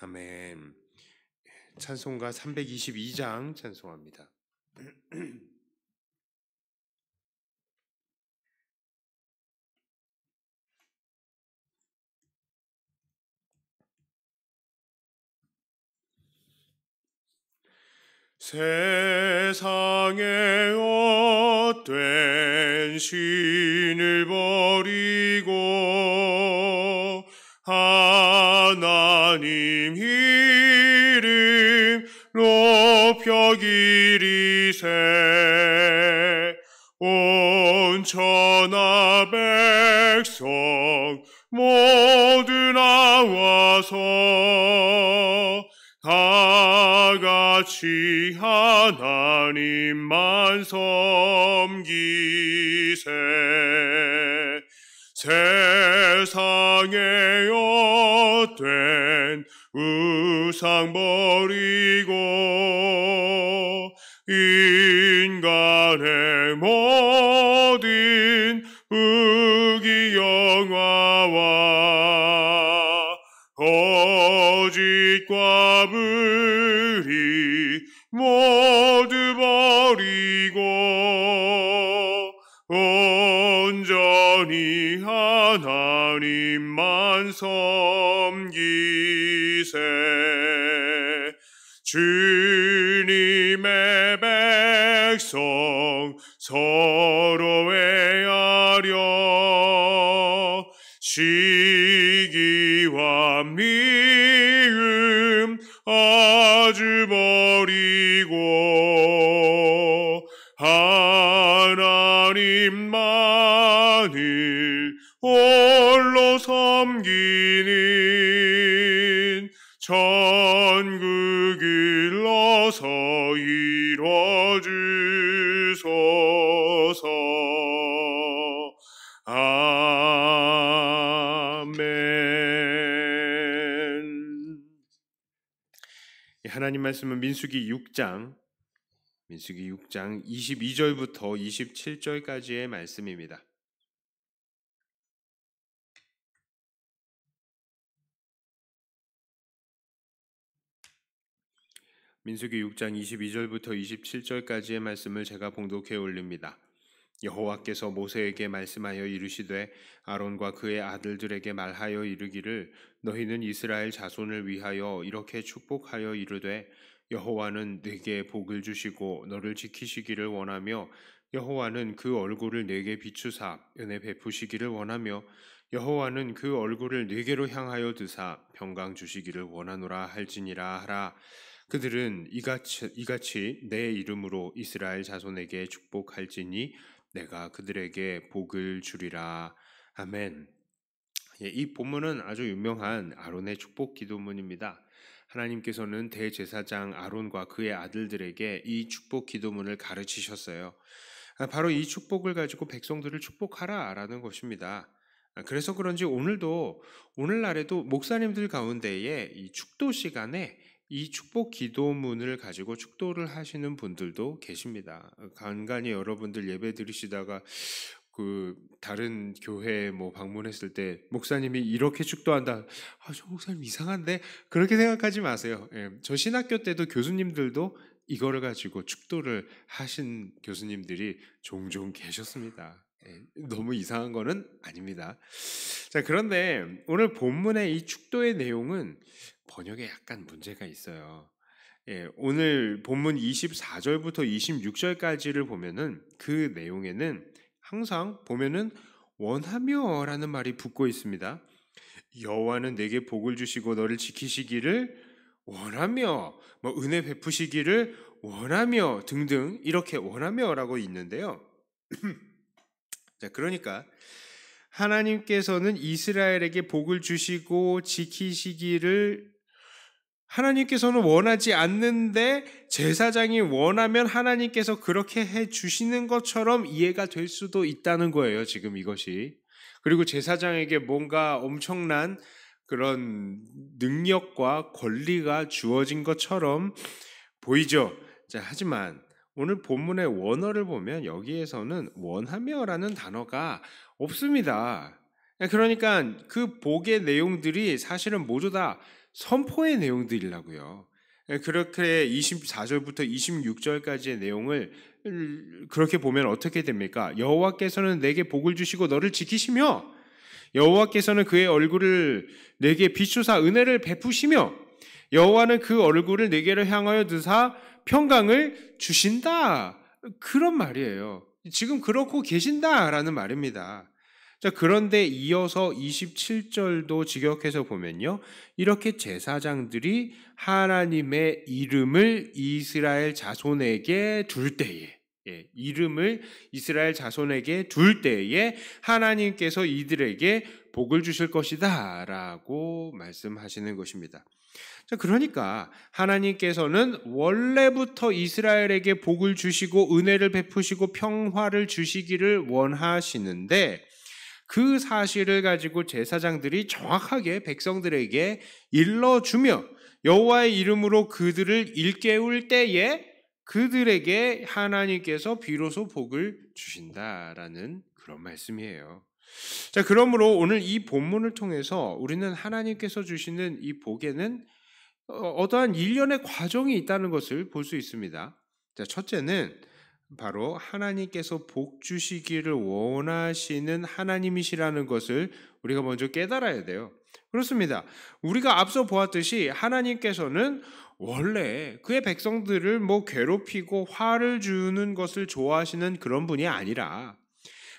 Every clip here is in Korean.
아멘. 찬송가 322장 찬송합니다. 세상에 헛된 신을 버리고 하나님 이름 높여 기리세. 온 천하 백성 모두 나와서 다 같이 하나님만 섬기세. 세상에 헛된 우상 버리고 인간의 모든 부귀영화와 거짓과 불의 모두 버리고 온전히 하나님만 섬기세. 주님의 백성 서로 애하려 시기와 미움 아주 버리고 하나님만을 홀로 섬기는 천국을 어서 이뤄주소서. 아멘. 하나님 말씀은 민수기 6장 22절부터 27절까지의 말씀입니다. 민수기 6장 22절부터 27절까지의 말씀을 제가 봉독해 올립니다. 여호와께서 모세에게 말씀하여 이르시되 아론과 그의 아들들에게 말하여 이르기를 너희는 이스라엘 자손을 위하여 이렇게 축복하여 이르되 여호와는 네게 복을 주시고 너를 지키시기를 원하며 여호와는 그 얼굴을 네게 비추사 은혜 베푸시기를 원하며 여호와는 그 얼굴을 네게로 향하여 드사 평강 주시기를 원하노라 할지니라 하라. 그들은 이같이 내 이름으로 이스라엘 자손에게 축복할지니 내가 그들에게 복을 주리라. 아멘. 이 본문은 아주 유명한 아론의 축복 기도문입니다. 하나님께서는 대제사장 아론과 그의 아들들에게 이 축복 기도문을 가르치셨어요. 바로 이 축복을 가지고 백성들을 축복하라라는 것입니다. 그래서 그런지 오늘날에도 목사님들 가운데에 이 축도 시간에 이 축복 기도문을 가지고 축도를 하시는 분들도 계십니다. 간간히 여러분들 예배 드리시다가 다른 교회 방문했을 때 목사님이 이렇게 축도한다. 저 목사님 이상한데? 그렇게 생각하지 마세요. 저 신학교 때도 교수님들도 이거를 가지고 축도를 하신 교수님들이 종종 계셨습니다. 너무 이상한 거는 아닙니다. 자, 그런데 오늘 본문의 이 축도의 내용은 번역에 약간 문제가 있어요. 오늘 본문 24절부터 26절까지를 보면은 그 내용에는 항상 보면은 원하며라는 말이 붙고 있습니다. 여호와는 내게 복을 주시고 너를 지키시기를 원하며, 은혜 베푸시기를 원하며 등등 이렇게 원하며라고 있는데요. 자, 그러니까 하나님께서는 이스라엘에게 복을 주시고 지키시기를 하나님께서는 원하지 않는데 제사장이 원하면 하나님께서 그렇게 해 주시는 것처럼 이해가 될 수도 있다는 거예요, 지금 이것이. 그리고 제사장에게 뭔가 엄청난 그런 능력과 권리가 주어진 것처럼 보이죠. 자, 하지만 오늘 본문의 원어를 보면 여기에서는 원하며라는 단어가 없습니다. 그러니까 그 복의 내용들이 사실은 모두 다 선포의 내용들이라고요. 그렇게 24절부터 26절까지의 내용을 그렇게 보면 어떻게 됩니까? 여호와께서는 내게 복을 주시고 너를 지키시며 여호와께서는 그의 얼굴을 내게 비추사 은혜를 베푸시며 여호와는 그 얼굴을 내게로 향하여 드사 평강을 주신다. 그런 말이에요. 지금 그렇고 계신다라는 말입니다. 자, 그런데 이어서 27절도 직역해서 보면요. 이렇게 제사장들이 하나님의 이름을 이스라엘 자손에게 둘 때에, 이름을 이스라엘 자손에게 둘 때에 하나님께서 이들에게 복을 주실 것이다 라고 말씀하시는 것입니다. 자, 그러니까 하나님께서는 원래부터 이스라엘에게 복을 주시고 은혜를 베푸시고 평화를 주시기를 원하시는데 그 사실을 가지고 제사장들이 정확하게 백성들에게 일러주며 여호와의 이름으로 그들을 일깨울 때에 그들에게 하나님께서 비로소 복을 주신다라는 그런 말씀이에요. 자, 그러므로 오늘 이 본문을 통해서 우리는 하나님께서 주시는 이 복에는 어떠한 일련의 과정이 있다는 것을 볼 수 있습니다. 자, 첫째는 바로 하나님께서 복 주시기를 원하시는 하나님이시라는 것을 우리가 먼저 깨달아야 돼요. 그렇습니다. 우리가 앞서 보았듯이 하나님께서는 원래 그의 백성들을 괴롭히고 화를 주는 것을 좋아하시는 그런 분이 아니라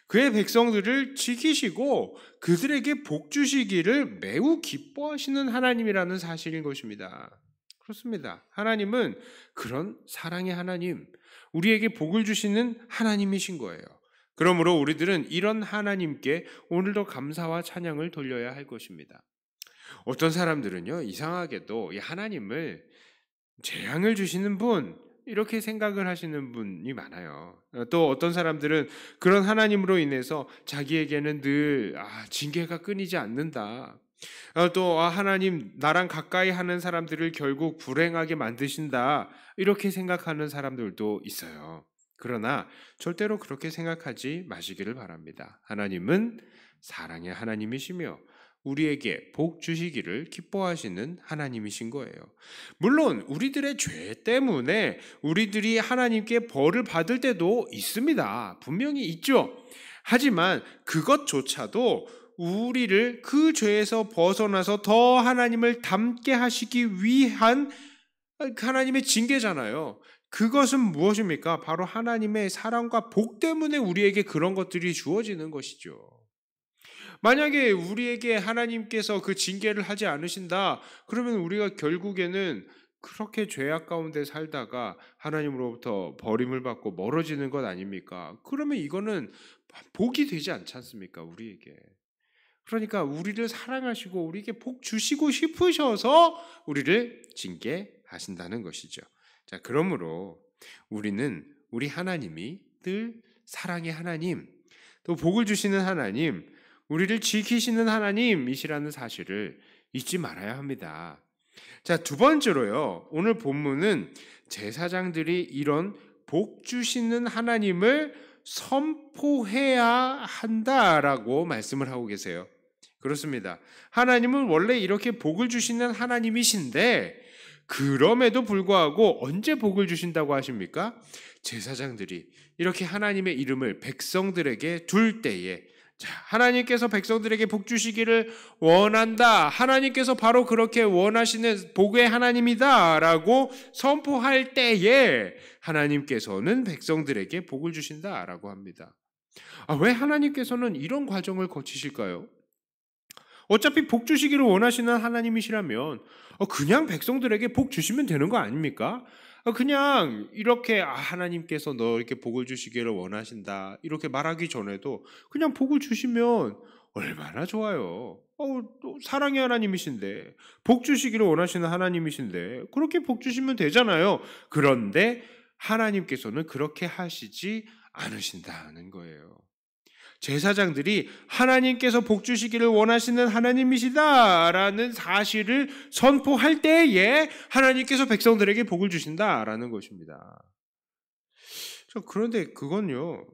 그의 백성들을 지키시고 그들에게 복 주시기를 매우 기뻐하시는 하나님이라는 사실인 것입니다. 그렇습니다. 하나님은 그런 사랑의 하나님, 우리에게 복을 주시는 하나님이신 거예요. 그러므로 우리들은 이런 하나님께 오늘도 감사와 찬양을 돌려야 할 것입니다. 어떤 사람들은요, 이상하게도 이 하나님을 재앙을 주시는 분, 이렇게 생각을 하시는 분이 많아요. 또 어떤 사람들은 그런 하나님으로 인해서 자기에게는 늘 징계가 끊이지 않는다. 또 하나님 나랑 가까이 하는 사람들을 결국 불행하게 만드신다. 이렇게 생각하는 사람들도 있어요. 그러나 절대로 그렇게 생각하지 마시기를 바랍니다. 하나님은 사랑의 하나님이시며 우리에게 복 주시기를 기뻐하시는 하나님이신 거예요. 물론 우리들의 죄 때문에 우리들이 하나님께 벌을 받을 때도 있습니다. 분명히 있죠. 하지만 그것조차도 우리를 그 죄에서 벗어나서 더 하나님을 닮게 하시기 위한 하나님의 징계잖아요. 그것은 무엇입니까? 바로 하나님의 사랑과 복 때문에 우리에게 그런 것들이 주어지는 것이죠. 만약에 우리에게 하나님께서 그 징계를 하지 않으신다, 그러면 우리가 결국에는 그렇게 죄악 가운데 살다가 하나님으로부터 버림을 받고 멀어지는 것 아닙니까? 그러면 이거는 복이 되지 않지 않습니까? 우리에게. 그러니까 우리를 사랑하시고 우리에게 복 주시고 싶으셔서 우리를 징계하신다는 것이죠. 자, 그러므로 우리는 우리 하나님이 늘 사랑의 하나님, 또 복을 주시는 하나님, 우리를 지키시는 하나님이시라는 사실을 잊지 말아야 합니다. 자, 두 번째로요. 오늘 본문은 제사장들이 이런 복 주시는 하나님을 선포해야 한다라고 말씀을 하고 계세요. 그렇습니다. 하나님은 원래 이렇게 복을 주시는 하나님이신데 그럼에도 불구하고 언제 복을 주신다고 하십니까? 제사장들이 이렇게 하나님의 이름을 백성들에게 둘 때에 하나님께서 백성들에게 복 주시기를 원한다. 하나님께서 바로 그렇게 원하시는 복의 하나님이다 라고 선포할 때에 하나님께서는 백성들에게 복을 주신다라고 합니다. 왜 하나님께서는 이런 과정을 거치실까요? 어차피 복 주시기를 원하시는 하나님이시라면 그냥 백성들에게 복 주시면 되는 거 아닙니까? 그냥 이렇게 하나님께서 너 이렇게 복을 주시기를 원하신다 이렇게 말하기 전에도 그냥 복을 주시면 얼마나 좋아요. 또 사랑의 하나님이신데 복 주시기를 원하시는 하나님이신데 그렇게 복 주시면 되잖아요. 그런데 하나님께서는 그렇게 하시지 않으신다는 거예요. 제사장들이 하나님께서 복 주시기를 원하시는 하나님이시다라는 사실을 선포할 때에 하나님께서 백성들에게 복을 주신다라는 것입니다. 그런데 그건요,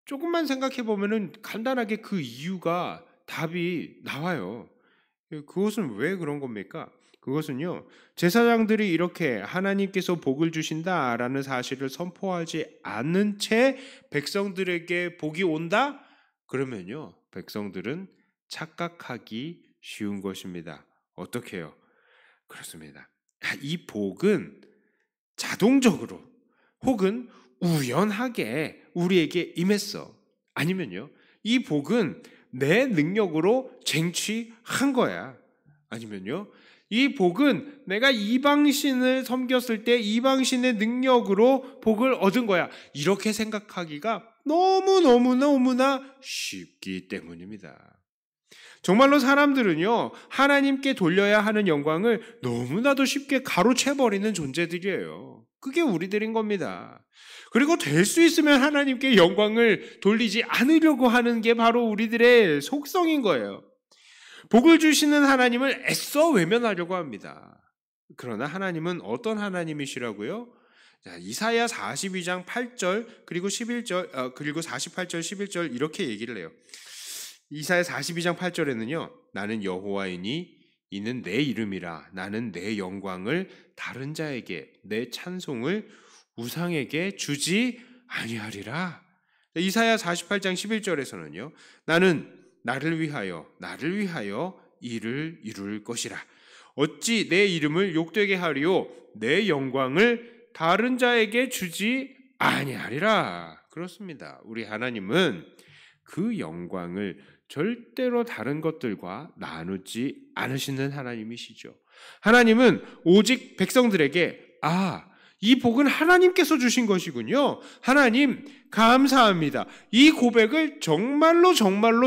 조금만 생각해 보면은 간단하게 그 이유가 답이 나와요. 그것은 왜 그런 겁니까? 그것은요, 제사장들이 이렇게 하나님께서 복을 주신다라는 사실을 선포하지 않는 채 백성들에게 복이 온다? 그러면요, 백성들은 착각하기 쉬운 것입니다. 어떻게 해요? 그렇습니다. 이 복은 자동적으로 혹은 우연하게 우리에게 임했어. 아니면요, 이 복은 내 능력으로 쟁취한 거야. 아니면요, 이 복은 내가 이방신을 섬겼을 때 이방신의 능력으로 복을 얻은 거야. 이렇게 생각하기가 너무나 쉽기 때문입니다. 정말로 사람들은요, 하나님께 돌려야 하는 영광을 너무나도 쉽게 가로채버리는 존재들이에요. 그게 우리들인 겁니다. 그리고 될 수 있으면 하나님께 영광을 돌리지 않으려고 하는 게 바로 우리들의 속성인 거예요. 복을 주시는 하나님을 애써 외면하려고 합니다. 그러나 하나님은 어떤 하나님이시라고요? 자, 이사야 42장 8절 그리고 11절 그리고 48절 11절 이렇게 얘기를 해요. 이사야 42장 8절에는요. 나는 여호와이니 이는 내 이름이라 나는 내 영광을 다른 자에게 내 찬송을 우상에게 주지 아니하리라. 이사야 48장 11절에서는요. 나는 나를 위하여 일을 이룰 것이라. 어찌 내 이름을 욕되게 하리요 내 영광을 다른 자에게 주지 아니하리라. 그렇습니다. 우리 하나님은 그 영광을 절대로 다른 것들과 나누지 않으시는 하나님이시죠. 하나님은 오직 백성들에게 이 복은 하나님께서 주신 것이군요. 하나님 감사합니다. 이 고백을 정말로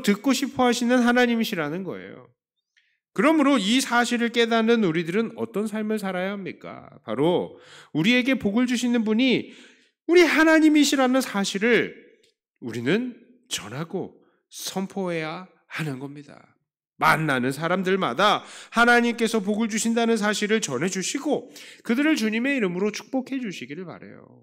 듣고 싶어 하시는 하나님이시라는 거예요. 그러므로 이 사실을 깨닫는 우리들은 어떤 삶을 살아야 합니까? 바로 우리에게 복을 주시는 분이 우리 하나님이시라는 사실을 우리는 전하고 선포해야 하는 겁니다. 만나는 사람들마다 하나님께서 복을 주신다는 사실을 전해주시고 그들을 주님의 이름으로 축복해 주시기를 바라요.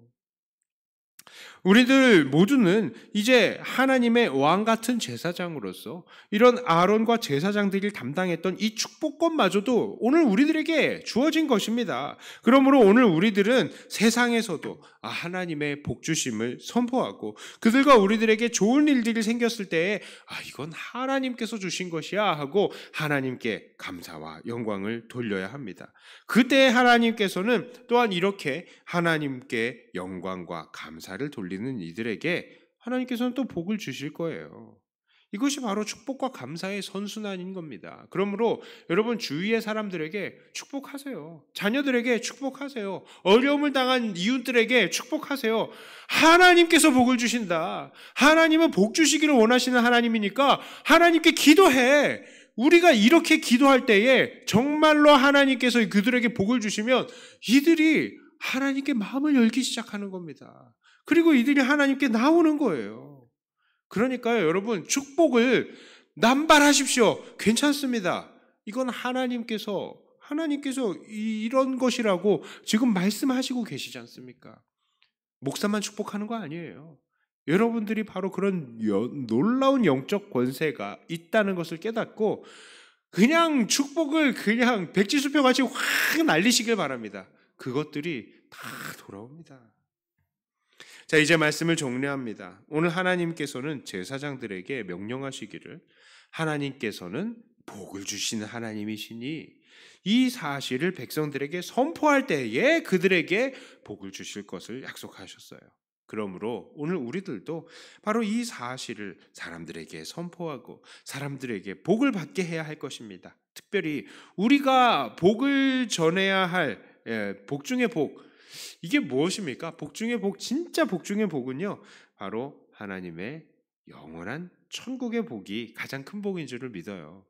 우리들 모두는 이제 하나님의 왕 같은 제사장으로서 이런 아론과 제사장들이 담당했던 이 축복권마저도 오늘 우리들에게 주어진 것입니다. 그러므로 오늘 우리들은 세상에서도 하나님의 복주심을 선포하고 그들과 우리들에게 좋은 일들이 생겼을 때에 이건 하나님께서 주신 것이야 하고 하나님께 감사와 영광을 돌려야 합니다. 그때 하나님께서는 또한 이렇게 하나님께 영광과 감사를 돌리는 이들에게 하나님께서는 또 복을 주실 거예요. 이것이 바로 축복과 감사의 선순환인 겁니다. 그러므로 여러분 주위의 사람들에게 축복하세요. 자녀들에게 축복하세요. 어려움을 당한 이웃들에게 축복하세요. 하나님께서 복을 주신다. 하나님은 복 주시기를 원하시는 하나님이니까 하나님께 기도해. 우리가 이렇게 기도할 때에 정말로 하나님께서 그들에게 복을 주시면 이들이 하나님께 마음을 열기 시작하는 겁니다. 그리고 이들이 하나님께 나오는 거예요. 그러니까요, 여러분, 축복을 남발하십시오. 괜찮습니다. 이건 하나님께서 이런 것이라고 지금 말씀하시고 계시지 않습니까? 목사만 축복하는 거 아니에요. 여러분들이 바로 그런 놀라운 영적 권세가 있다는 것을 깨닫고 그냥 축복을 그냥 백지수표 같이 확 날리시길 바랍니다. 그것들이 다 돌아옵니다. 자, 이제 말씀을 정리합니다. 오늘 하나님께서는 제사장들에게 명령하시기를 하나님께서는 복을 주시는 하나님이시니 이 사실을 백성들에게 선포할 때에 그들에게 복을 주실 것을 약속하셨어요. 그러므로 오늘 우리들도 바로 이 사실을 사람들에게 선포하고 사람들에게 복을 받게 해야 할 것입니다. 특별히 우리가 복을 전해야 할 복 중의 복, 이게 무엇입니까? 복 중의 복, 진짜 복 중의 복은요, 바로 하나님의 영원한 천국의 복이 가장 큰 복인 줄을 믿어요.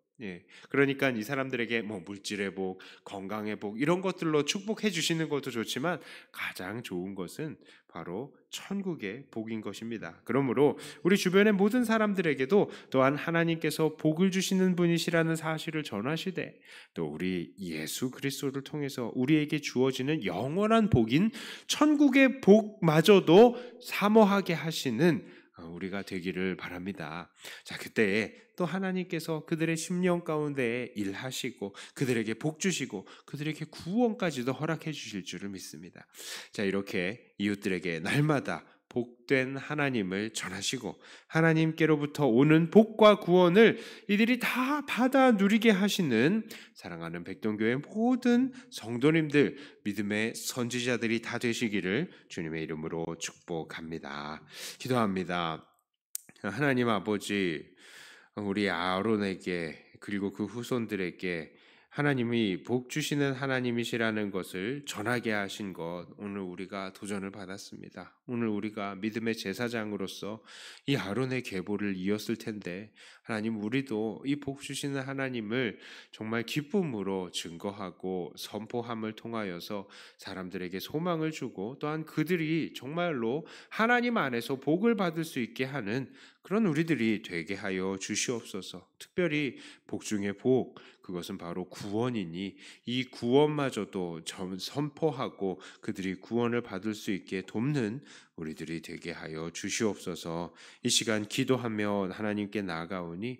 그러니까 이 사람들에게 물질의 복, 건강의 복 이런 것들로 축복해 주시는 것도 좋지만 가장 좋은 것은 바로 천국의 복인 것입니다. 그러므로 우리 주변의 모든 사람들에게도 또한 하나님께서 복을 주시는 분이시라는 사실을 전하시되 또 우리 예수 그리스도를 통해서 우리에게 주어지는 영원한 복인 천국의 복마저도 사모하게 하시는 우리가 되기를 바랍니다. 자, 그때 또 하나님께서 그들의 심령 가운데 일하시고 그들에게 복 주시고 그들에게 구원까지도 허락해 주실 줄을 믿습니다. 자, 이렇게 이웃들에게 날마다 복된 하나님을 전하시고 하나님께로부터 오는 복과 구원을 이들이 다 받아 누리게 하시는 사랑하는 백동교회 모든 성도님들, 믿음의 선지자들이 다 되시기를 주님의 이름으로 축복합니다. 기도합니다. 하나님 아버지, 우리 아론에게 그리고 그 후손들에게 하나님이 복 주시는 하나님이시라는 것을 전하게 하신 것, 오늘 우리가 도전을 받았습니다. 오늘 우리가 믿음의 제사장으로서 이 아론의 계보를 이었을 텐데, 하나님 우리도 이 복 주시는 하나님을 정말 기쁨으로 증거하고 선포함을 통하여서 사람들에게 소망을 주고 또한 그들이 정말로 하나님 안에서 복을 받을 수 있게 하는 그런 우리들이 되게 하여 주시옵소서. 특별히 복 중의 복, 그것은 바로 구원이니 이 구원마저도 선포하고 그들이 구원을 받을 수 있게 돕는 우리들이 되게 하여 주시옵소서. 이 시간 기도하며 하나님께 나아가오니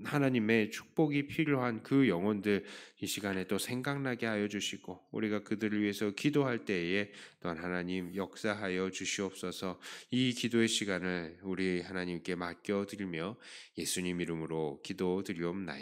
하나님의 축복이 필요한 그 영혼들 이 시간에 또 생각나게 하여 주시고 우리가 그들을 위해서 기도할 때에 또한 하나님 역사하여 주시옵소서. 이 기도의 시간을 우리 하나님께 맡겨드리며 예수님 이름으로 기도드리옵나이다.